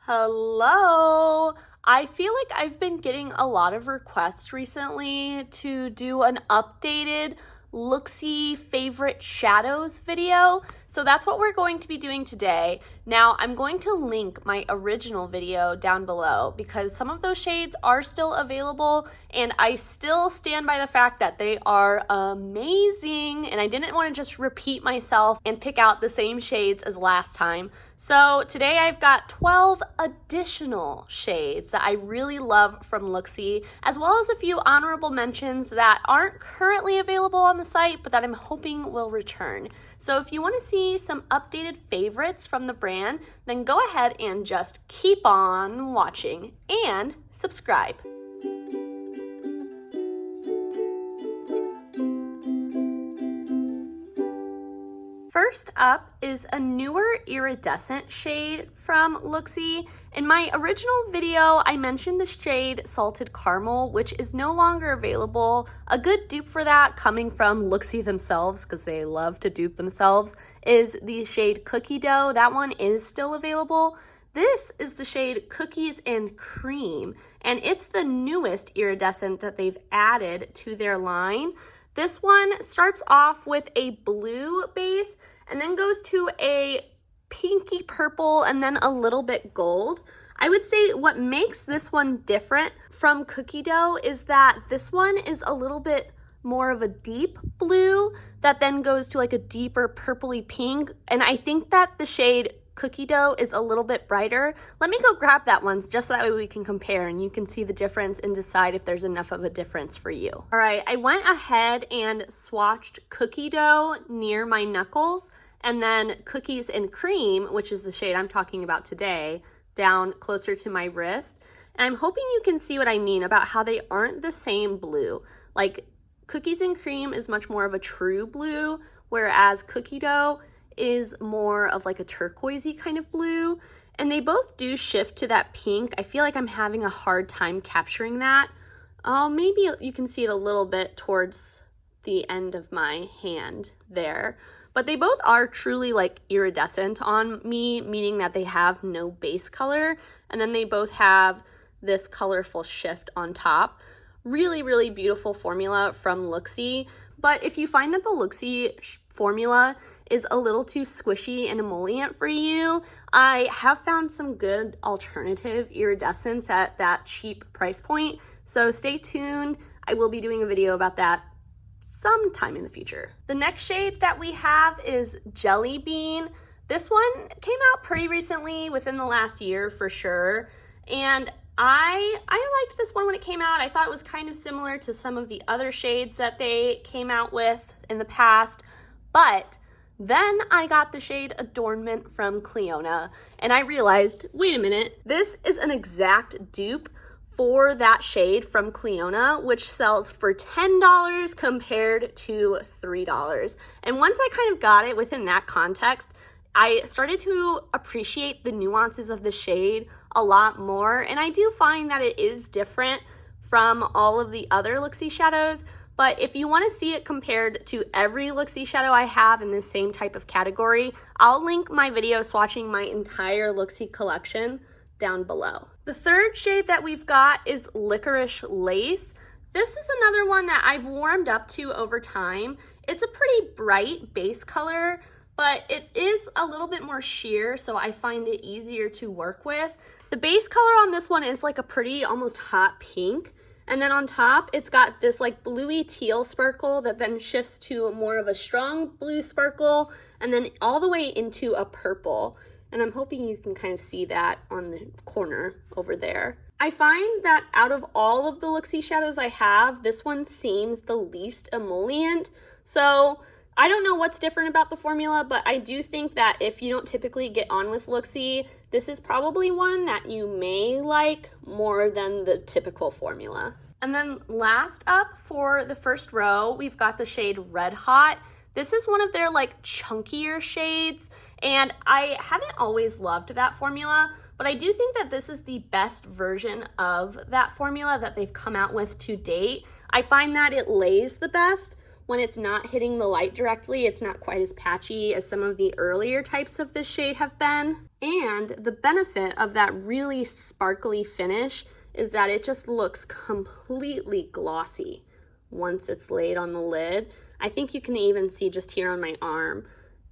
Hello! I feel like I've been getting a lot of requests recently to do an updated Looxi favorite shadows video, so that's what we're going to be doing today. Now, I'm going to link my original video down below because some of those shades are still available and I still stand by the fact that they are amazing, and I didn't want to just repeat myself and pick out the same shades as last time. So today I've got 12 additional shades that I really love from Looxi, as well as a few honorable mentions that aren't currently available on the site, but that I'm hoping will return. So if you want to see some updated favorites from the brand, then go ahead and just keep on watching and subscribe. First up is a newer iridescent shade from Looxi. In my original video, I mentioned the shade Salted Caramel, which is no longer available. A good dupe for that, coming from Looxi themselves, because they love to dupe themselves, is the shade Cookie Dough. That one is still available. This is the shade Cookies and Cream, and it's the newest iridescent that they've added to their line. This one starts off with a blue base and then goes to a pinky purple and then a little bit gold. I would say what makes this one different from Cookie Dough is that this one is a little bit more of a deep blue that then goes to like a deeper purpley pink. And I think that the shade Cookie Dough is a little bit brighter. Let me go grab that one just so that way we can compare and you can see the difference and decide if there's enough of a difference for you. All right, I went ahead and swatched Cookie Dough near my knuckles and then Cookies and Cream, which is the shade I'm talking about today, down closer to my wrist. And I'm hoping you can see what I mean about how they aren't the same blue. Like Cookies and Cream is much more of a true blue, whereas Cookie Dough is more of like a turquoisey kind of blue, and they both do shift to that pink. I feel like I'm having a hard time capturing that. Maybe you can see it a little bit towards the end of my hand there, but they both are truly like iridescent on me, meaning that they have no base color, and then they both have this colorful shift on top. Really, really beautiful formula from Looxi. But if you find that the Looxi formula is a little too squishy and emollient for you, I have found some good alternative iridescents at that cheap price point. So stay tuned. I will be doing a video about that sometime in the future. The next shade that we have is Jelly Bean. This one came out pretty recently, within the last year for sure. And I liked this one when it came out. I thought it was kind of similar to some of the other shades that they came out with in the past, but then I got the shade Adornment from Clionadh, and I realized, wait a minute, this is an exact dupe for that shade from Clionadh, which sells for $10 compared to $3. And once I kind of got it within that context, I started to appreciate the nuances of the shade a lot more, and I do find that it is different from all of the other Looxi shadows. But if you want to see it compared to every Looxi shadow I have in the same type of category, I'll link my video swatching my entire Looxi collection down below. The third shade that we've got is Licorice Lace. This is another one that I've warmed up to over time. It's a pretty bright base color, but it is a little bit more sheer, so I find it easier to work with. The base color on this one is like a pretty almost hot pink. And then on top, it's got this like bluey teal sparkle that then shifts to more of a strong blue sparkle and then all the way into a purple. And I'm hoping you can kind of see that on the corner over there. I find that out of all of the Looxi shadows I have, this one seems the least emollient. So I don't know what's different about the formula, but I do think that if you don't typically get on with Looxi, this is probably one that you may like more than the typical formula. And then last up for the first row, we've got the shade Red Hot. This is one of their like chunkier shades, and I haven't always loved that formula, but I do think that this is the best version of that formula that they've come out with to date. I find that it lays the best when it's not hitting the light directly. It's not quite as patchy as some of the earlier types of this shade have been. And the benefit of that really sparkly finish is that it just looks completely glossy once it's laid on the lid. I think you can even see just here on my arm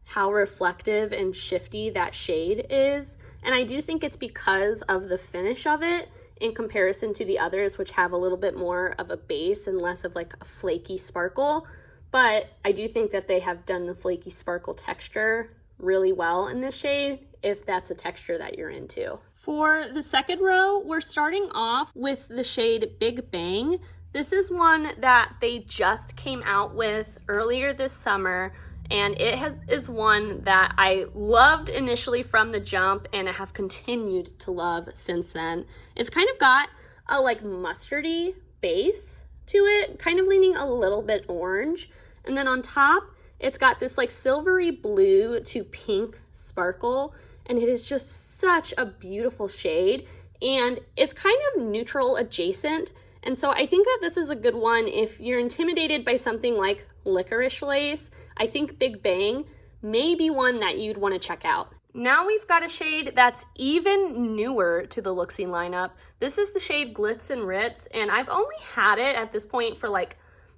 how reflective and shifty that shade is. And I do think it's because of the finish of it in comparison to the others, which have a little bit more of a base and less of like a flaky sparkle. But I do think that they have done the flaky sparkle texture really well in this shade, if that's a texture that you're into. For the second row, we're starting off with the shade Big Bang. This is one that they just came out with earlier this summer, and it is one that I loved initially from the jump and I have continued to love since then. It's kind of got a like mustardy base to it, kind of leaning a little bit orange. And then on top, it's got this like silvery blue to pink sparkle, and it is just such a beautiful shade, and it's kind of neutral adjacent. And so I think that this is a good one if you're intimidated by something like Licorice Lace. I think Big Bang may be one that you'd want to check out. Now we've got a shade that's even newer to the Looxi lineup. This is the shade Glitz and Ritz, and I've only had it at this point for like,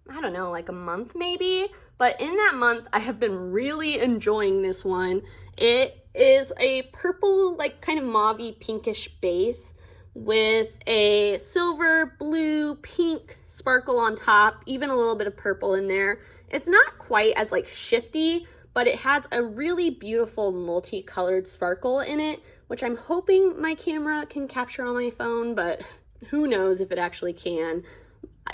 I don't know, like a month maybe. But in that month, I have been really enjoying this one. It is a purple, like kind of mauvey pinkish base with a silver, blue, pink sparkle on top, even a little bit of purple in there. It's not quite as like shifty, but it has a really beautiful multicolored sparkle in it, which I'm hoping my camera can capture on my phone, but who knows if it actually can.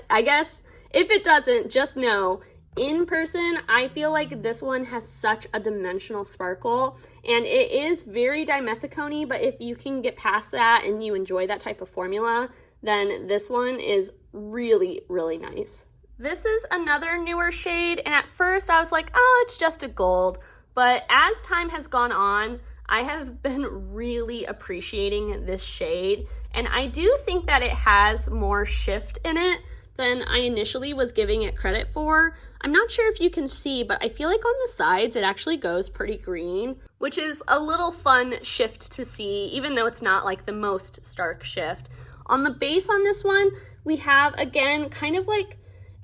I guess if it doesn't, just know, in person, I feel like this one has such a dimensional sparkle, and it is very dimethicone, but if you can get past that and you enjoy that type of formula, then this one is really, really nice. This is another newer shade, and at first I was like, oh, it's just a gold, but as time has gone on, I have been really appreciating this shade, and I do think that it has more shift in it than I initially was giving it credit for. I'm not sure if you can see, but I feel like on the sides it actually goes pretty green, which is a little fun shift to see, even though it's not like the most stark shift. On the base on this one, we have, again, kind of like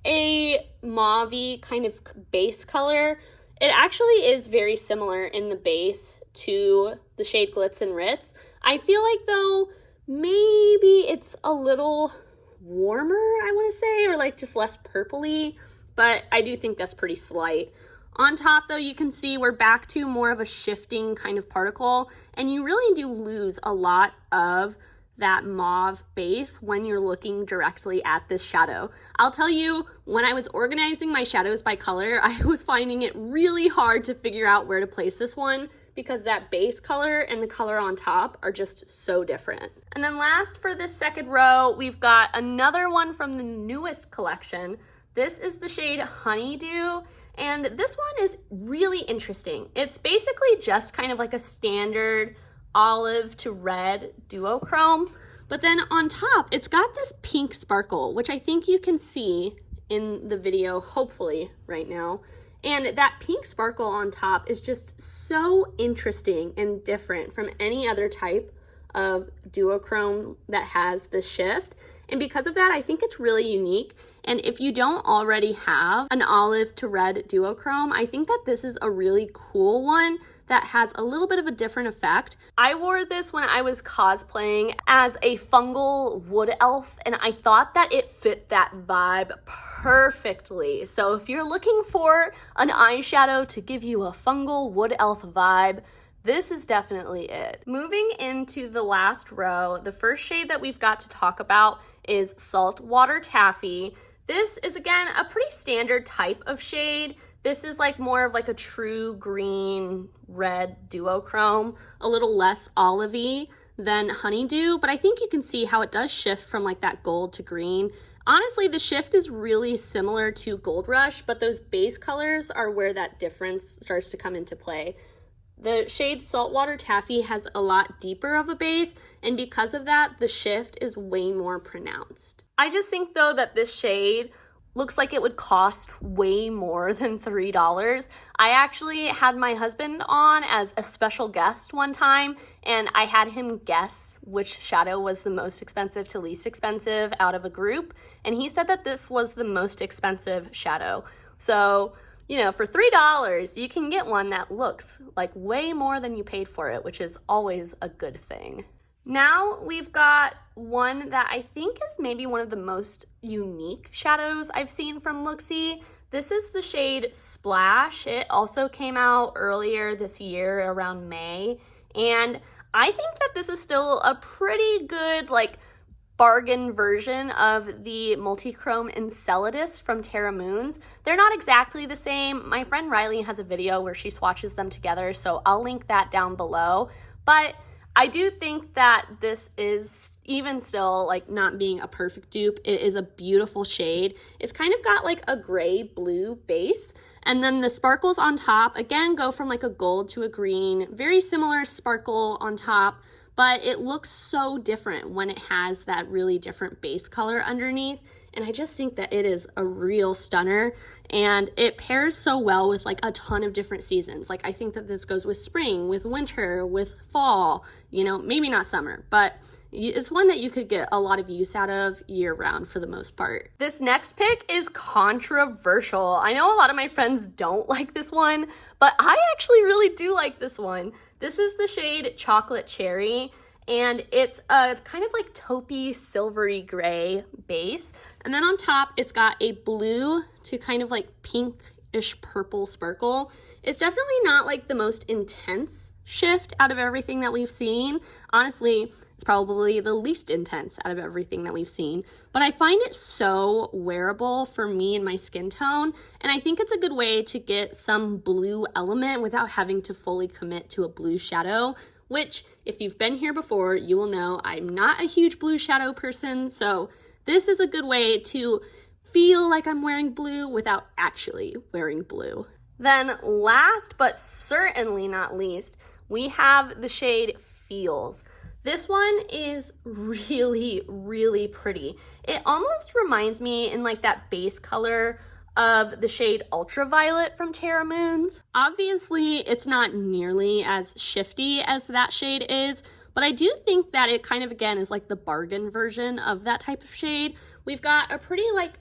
a mauvey kind of base color. It actually is very similar in the base to the shade Glitz and Ritz. I feel like, though, maybe it's a little warmer, I want to say, or like just less purpley, but I do think that's pretty slight. On top, though, you can see we're back to more of a shifting kind of particle, and you really do lose a lot of that mauve base when you're looking directly at this shadow. I'll tell you, when I was organizing my shadows by color, I was finding it really hard to figure out where to place this one because that base color and the color on top are just so different. And then last for this second row, we've got another one from the newest collection. This is the shade Honeydew, and this one is really interesting. It's basically just kind of like a standard olive to red duochrome, but then on top it's got this pink sparkle, which I think you can see in the video hopefully right now, and that pink sparkle on top is just so interesting and different from any other type of duochrome that has this shift. And because of that, I think it's really unique. And if you don't already have an olive to red duochrome, I think that this is a really cool one that has a little bit of a different effect. I wore this when I was cosplaying as a fungal wood elf, and I thought that it fit that vibe perfectly. So if you're looking for an eyeshadow to give you a fungal wood elf vibe, this is definitely it. Moving into the last row, the first shade that we've got to talk about is Saltwater Taffy. This is, again, a pretty standard type of shade. This is like more of like a true green red duochrome, a little less olivey than Honeydew, but I think you can see how it does shift from like that gold to green. Honestly, the shift is really similar to Gold Rush, but those base colors are where that difference starts to come into play. The shade Saltwater Taffy has a lot deeper of a base, and because of that, the shift is way more pronounced. I just think, though, that this shade looks like it would cost way more than $3. I actually had my husband on as a special guest one time, and I had him guess which shadow was the most expensive to least expensive out of a group, and he said that this was the most expensive shadow. So, you know, for $3, you can get one that looks like way more than you paid for it, which is always a good thing. Now we've got one that I think is maybe one of the most unique shadows I've seen from Looxi. This is the shade Splash. It also came out earlier this year around May, and I think that this is still a pretty good like bargain version of the Multichrome Enceladus from Terra Moons. They're not exactly the same. My friend Riley has a video where she swatches them together, so I'll link that down below. But I do think that this is, even still, like not being a perfect dupe, it is a beautiful shade. It's kind of got like a gray blue base, and then the sparkles on top again go from like a gold to a green, very similar sparkle on top, but it looks so different when it has that really different base color underneath. And I just think that it is a real stunner, and it pairs so well with like a ton of different seasons. Like I think that this goes with spring, with winter, with fall, you know, maybe not summer, but it's one that you could get a lot of use out of year round for the most part. This next pick is controversial. I know a lot of my friends don't like this one, but I actually really do like this one. This is the shade Chocolate Cherry, and it's a kind of like taupey silvery gray base. And then on top, it's got a blue to kind of like pinkish purple sparkle. It's definitely not like the most intense shift out of everything that we've seen. Honestly, it's probably the least intense out of everything that we've seen, but I find it so wearable for me and my skin tone, and I think it's a good way to get some blue element without having to fully commit to a blue shadow, which if you've been here before, you will know I'm not a huge blue shadow person, so this is a good way to feel like I'm wearing blue without actually wearing blue. Then last but certainly not least, we have the shade Feels. This one is really, really pretty. It almost reminds me in like that base color of the shade Ultraviolet from Terra Moons. Obviously, it's not nearly as shifty as that shade is, but I do think that it kind of, again, is like the bargain version of that type of shade. We've got a pretty like,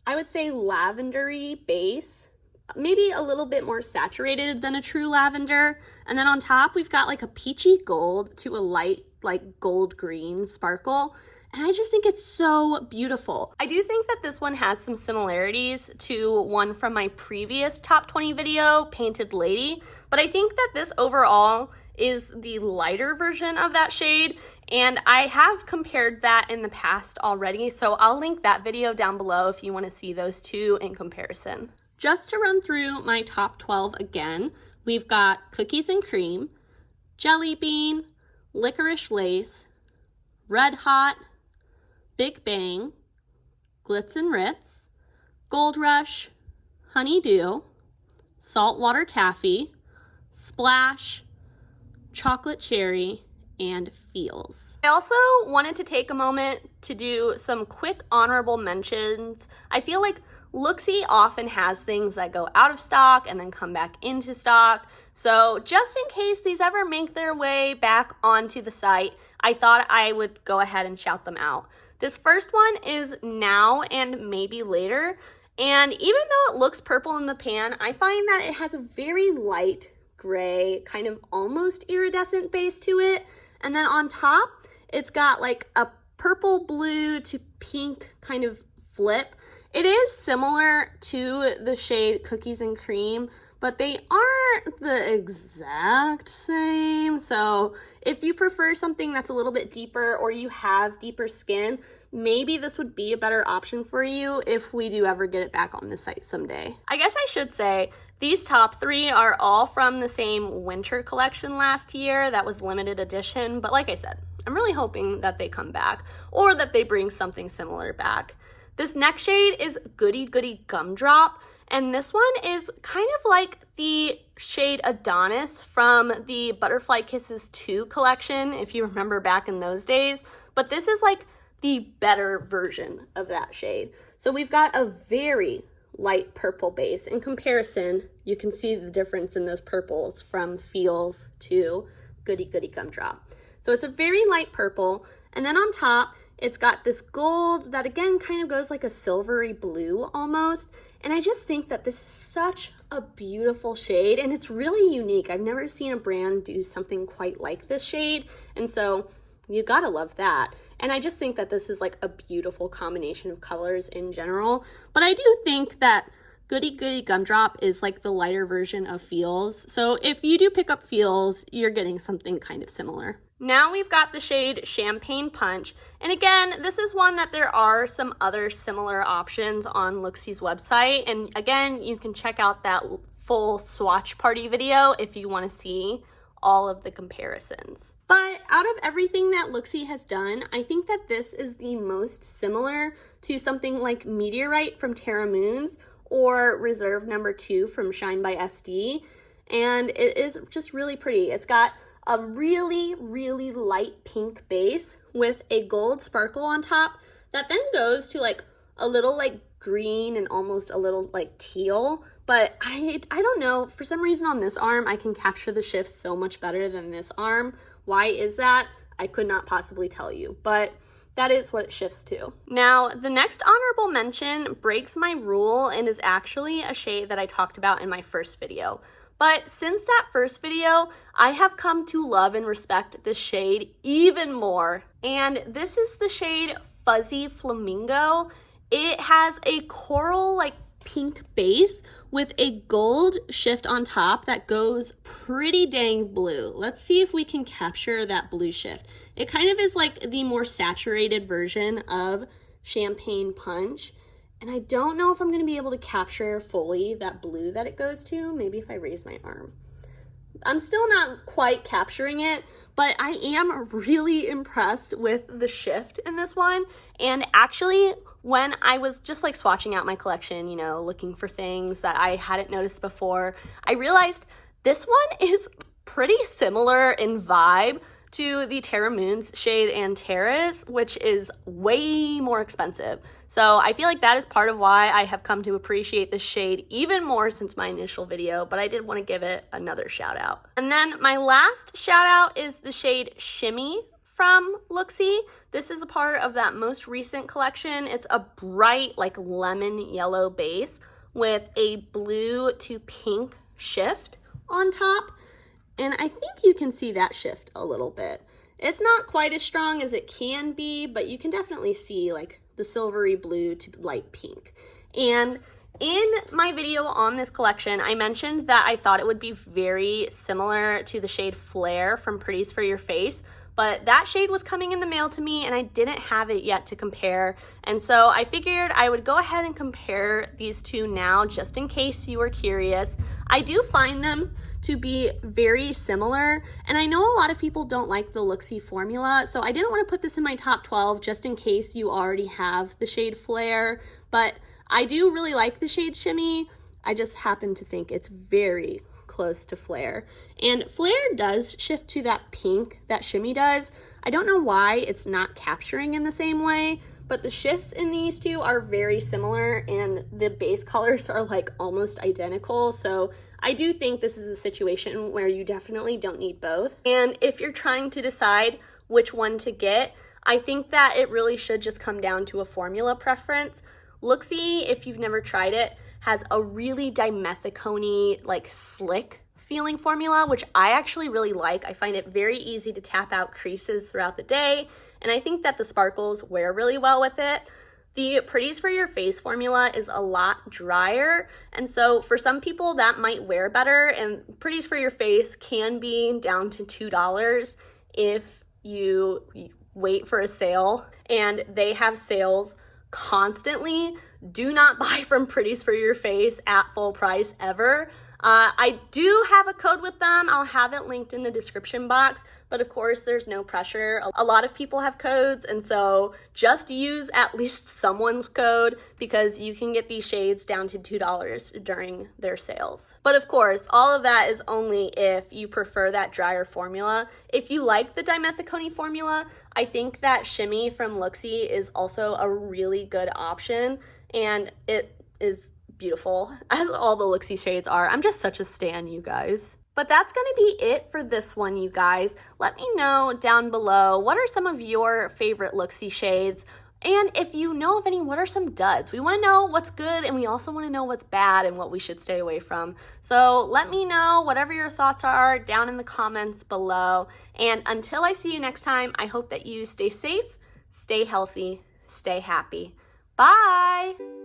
I would say lavendery base, maybe a little bit more saturated than a true lavender. And then on top, we've got like a peachy gold to a light like gold green sparkle. And I just think it's so beautiful. I do think that this one has some similarities to one from my previous top 20 video, Painted Lady. But I think that this overall is the lighter version of that shade. And I have compared that in the past already. So I'll link that video down below if you want to see those two in comparison. Just to run through my top 12 again, we've got Cookies and Cream, Jelly Bean, Licorice Lace, Red Hot, Big Bang, Glitz and Ritz, Gold Rush, Honeydew, Saltwater Taffy, Splash, Chocolate Cherry, and Feels. I also wanted to take a moment to do some quick honorable mentions. I feel like Looxi often has things that go out of stock and then come back into stock. So just in case these ever make their way back onto the site, I thought I would go ahead and shout them out. This first one is Now and Maybe Later. And even though it looks purple in the pan, I find that it has a very light gray, kind of almost iridescent base to it. And then on top, it's got like a purple blue to pink kind of flip. It is similar to the shade Cookies and Cream, but they aren't the exact same. So if you prefer something that's a little bit deeper or you have deeper skin, maybe this would be a better option for you if we do ever get it back on the site someday. I guess I should say these top three are all from the same winter collection last year that was limited edition, but like I said, I'm really hoping that they come back or that they bring something similar back. This next shade is Goody Gumdrop, and this one is kind of like the shade Adonis from the Butterfly Kisses 2 collection, if you remember back in those days, but this is like the better version of that shade. So we've got a very light purple base. In comparison, you can see the difference in those purples from Feels to Goody Gumdrop. So it's a very light purple, and then on top, it's got this gold that again kind of goes like a silvery blue almost. And I just think that this is such a beautiful shade, and it's really unique. I've never seen a brand do something quite like this shade, and so you gotta love that. And I just think that this is like a beautiful combination of colors in general. But I do think that Goody Gumdrop is like the lighter version of Feels. So if you do pick up Feels, you're getting something kind of similar. Now we've got the shade Champagne Punch. And again, this is one that there are some other similar options on Looxie's website. And again, you can check out that full swatch party video if you want to see all of the comparisons. But out of everything that Looxie has done, I think that this is the most similar to something like Meteorite from Terra Moons or Reserve No. 2 from Shine by SD. And it is just really pretty. It's got a really, really light pink base with a gold sparkle on top that then goes to like a little like green and almost a little like teal. But I don't know, for some reason on this arm, I can capture the shifts so much better than this arm. Why is that? I could not possibly tell you, but that is what it shifts to. Now, the next honorable mention breaks my rule and is actually a shade that I talked about in my first video. But since that first video, I have come to love and respect this shade even more. And this is the shade Fuzzy Flamingo. It has a coral like pink base with a gold shift on top that goes pretty dang blue. Let's see if we can capture that blue shift. It kind of is like the more saturated version of Champagne Punch. And I don't know if I'm going to be able to capture fully that blue that it goes to. Maybe if I raise my arm. I'm still not quite capturing it, but I am really impressed with the shift in this one. And actually, when I was just like swatching out my collection, you know, looking for things that I hadn't noticed before, I realized this one is pretty similar in vibe to the Terra Moons shade Antares, which is way more expensive. So I feel like that is part of why I have come to appreciate this shade even more since my initial video, but I did want to give it another shout out. And then my last shout out is the shade Shimmy from Looxie. This is a part of that most recent collection. It's a bright like lemon yellow base with a blue to pink shift on top. And I think you can see that shift a little bit. It's not quite as strong as it can be, but you can definitely see like the silvery blue to light pink. And in my video on this collection, I mentioned that I thought it would be very similar to the shade Flare from Pretties for Your Face, but that shade was coming in the mail to me and I didn't have it yet to compare. And so I figured I would go ahead and compare these two now just in case you were curious. I do find them to be very similar, and I know a lot of people don't like the Looxie formula, so I didn't want to put this in my top 12 just in case you already have the shade Flare, but I do really like the shade Shimmy. I just happen to think it's very close to Flare. And Flare does shift to that pink that Shimmy does. I don't know why it's not capturing in the same way, but the shifts in these two are very similar and the base colors are like almost identical. So I do think this is a situation where you definitely don't need both. And if you're trying to decide which one to get, I think that it really should just come down to a formula preference. Looxie, if you've never tried it, has a really dimethicone-y, like slick feeling formula, which I actually really like. I find it very easy to tap out creases throughout the day, and I think that the sparkles wear really well with it. The Pretties for Your Face formula is a lot drier, and so for some people that might wear better, and Pretties for Your Face can be down to $2 if you wait for a sale, and they have sales constantly. Do not buy from Pretties for Your Face at full price ever. I do have a code with them. I'll have it linked in the description box, but of course there's no pressure. A lot of people have codes, and so just use at least someone's code because you can get these shades down to $2 during their sales. But of course, all of that is only if you prefer that drier formula. If you like the dimethicone formula, I think that Shimmy from Looxie is also a really good option, and it is beautiful, as all the Looxie shades are. I'm just such a stan, you guys. But that's going to be it for this one, you guys. Let me know down below, what are some of your favorite Looxi shades? And if you know of any, what are some duds? We want to know what's good, and we also want to know what's bad and what we should stay away from. So let me know whatever your thoughts are down in the comments below. And until I see you next time, I hope that you stay safe, stay healthy, stay happy. Bye!